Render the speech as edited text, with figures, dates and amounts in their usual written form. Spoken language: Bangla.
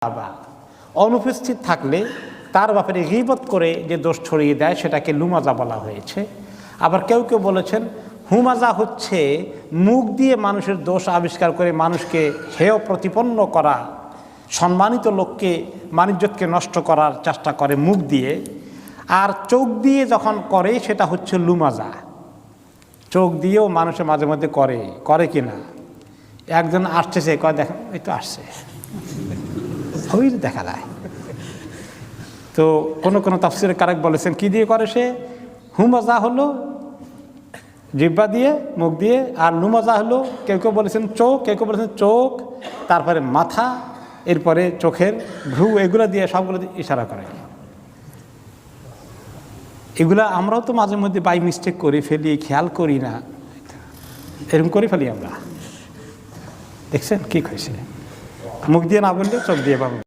বা অনুপস্থিত থাকলে তার ব্যাপারে গীবত করে যে দোষ ছড়িয়ে দেয় সেটাকে লুমাজা বলা হয়েছে। আবার কেউ কেউ বলেছেন হুমাজা হচ্ছে মুখ দিয়ে মানুষের দোষ আবিষ্কার করে মানুষকে হেয় প্রতিপন্ন করা, সম্মানিত লোককে মানিজ্যতকে নষ্ট করার চেষ্টা করে মুখ দিয়ে, আর চোখ দিয়ে যখন করে সেটা হচ্ছে লুমাজা। চোখ দিয়েও মানুষের মাঝে মধ্যে করে কি না? একজন আসতেছে কয় দেখেন এই তো আসছে, ওই দেখা যায়। তো কোনো কোনো তাফসিরে কারেক বলেছেন কি দিয়ে করে সে? হুমাজা হলো জিহ্বা দিয়ে, মুখ দিয়ে, আর লুমাজা হলো কেউ কেউ বলেছেন চোখ, কেউ কেউ বলেছেন চোখ, তারপরে মাথা, এরপরে চোখের ভ্রু, এগুলো দিয়ে সবগুলো দিয়ে ইশারা করে। এগুলা আমরাও তো মাঝে মধ্যে বাই মিস্টেক করে ফেলি, খেয়াল করি না, এরকম করে ফেলি আমরা। দেখছেন কি হয়েছে? মুখ দিয়ে না বললে চোখ দিয়ে পাবো।